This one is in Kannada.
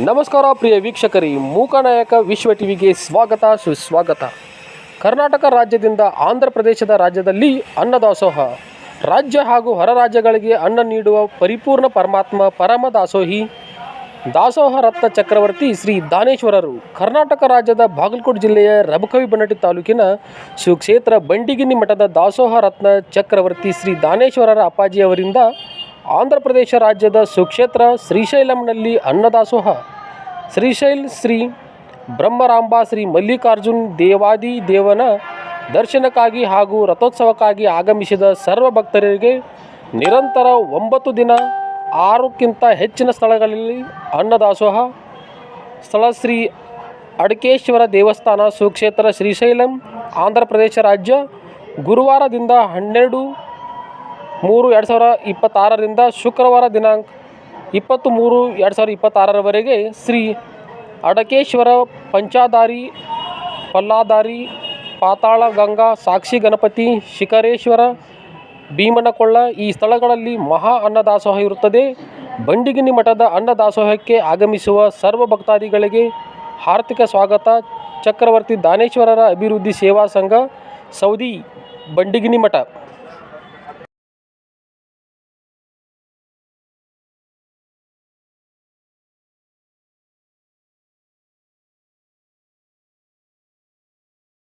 ನಮಸ್ಕಾರ ಪ್ರಿಯ ವೀಕ್ಷಕರಿ, ಮೂಕನಾಯಕ ವಿಶ್ವ ಟಿವಿಗೆ ಸ್ವಾಗತ ಸುಸ್ವಾಗತ. ಕರ್ನಾಟಕ ರಾಜ್ಯದಿಂದ ಆಂಧ್ರ ಪ್ರದೇಶದ ರಾಜ್ಯದಲ್ಲಿ ಅನ್ನದಾಸೋಹ. ರಾಜ್ಯ ಹಾಗೂ ಹೊರ ರಾಜ್ಯಗಳಿಗೆ ಅನ್ನ ನೀಡುವ ಪರಿಪೂರ್ಣ ಪರಮಾತ್ಮ ಪರಮ ದಾಸೋಹಿ ದಾಸೋಹ ರತ್ನ ಚಕ್ರವರ್ತಿ ಶ್ರೀ ದಾನೇಶ್ವರರು ಕರ್ನಾಟಕ ರಾಜ್ಯದ ಬಾಗಲಕೋಟೆ ಜಿಲ್ಲೆಯ ರಬಕವಿ ಬನ್ನಟ್ಟಿ ತಾಲೂಕಿನ ಸುಕ್ಷೇತ್ರ ಬಂಡಿಗಿನಿ ಮಠದ ದಾಸೋಹ ರತ್ನ ಚಕ್ರವರ್ತಿ ಶ್ರೀ ದಾನೇಶ್ವರರ ಅಪ್ಪಾಜಿಯವರಿಂದ ಆಂಧ್ರ ಪ್ರದೇಶ ರಾಜ್ಯದ ಸುಕ್ಷೇತ್ರ ಶ್ರೀಶೈಲಂನಲ್ಲಿ ಅನ್ನದಾಸೋಹ. ಶ್ರೀಶೈಲ್ ಶ್ರೀ ಬ್ರಹ್ಮರಾಂಬ ಶ್ರೀ ಮಲ್ಲಿಕಾರ್ಜುನ್ ದೇವಾದಿ ದೇವನ ದರ್ಶನಕ್ಕಾಗಿ ಹಾಗೂ ರಥೋತ್ಸವಕ್ಕಾಗಿ ಆಗಮಿಸಿದ ಸರ್ವ ಭಕ್ತರಿಗೆ ನಿರಂತರ 9 ದಿನ 6ಕ್ಕಿಂತ ಹೆಚ್ಚಿನ ಸ್ಥಳಗಳಲ್ಲಿ ಅನ್ನದಾಸೋಹ. ಸ್ಥಳ ಶ್ರೀ ಅಡಕೇಶ್ವರ ದೇವಸ್ಥಾನ, ಸುಕ್ಷೇತ್ರ, ಶ್ರೀಶೈಲಂ, ಆಂಧ್ರ ಪ್ರದೇಶ ರಾಜ್ಯ. ಗುರುವಾರದಿಂದ 12/3/2026ರಿಂದ ಶುಕ್ರವಾರ ದಿನಾಂಕ 20/3/2026ರವರೆಗೆ ಶ್ರೀ ಅಡಕೇಶ್ವರ, ಪಂಚಾಧಾರಿ, ಪಲ್ಲಾಧಾರಿ, ಪಾತಾಳ ಗಂಗಾ, ಸಾಕ್ಷಿ ಗಣಪತಿ, ಶಿಖರೇಶ್ವರ, ಭೀಮನಕೊಳ್ಳ ಈ ಸ್ಥಳಗಳಲ್ಲಿ ಮಹಾ ಅನ್ನದಾಸೋಹ ಇರುತ್ತದೆ. ಬಂಡಿಗಿನಿ ಮಠದ ಅನ್ನದಾಸೋಹಕ್ಕೆ ಆಗಮಿಸುವ ಸರ್ವ ಭಕ್ತಾದಿಗಳಿಗೆ ಹಾರ್ದಿಕ ಸ್ವಾಗತ. ಚಕ್ರವರ್ತಿ ದಾನೇಶ್ವರರ ಅಭಿವೃದ್ಧಿ ಸೇವಾ ಸಂಘ, ಸೌದಿ, ಬಂಡಿಗಿನಿ ಮಠ.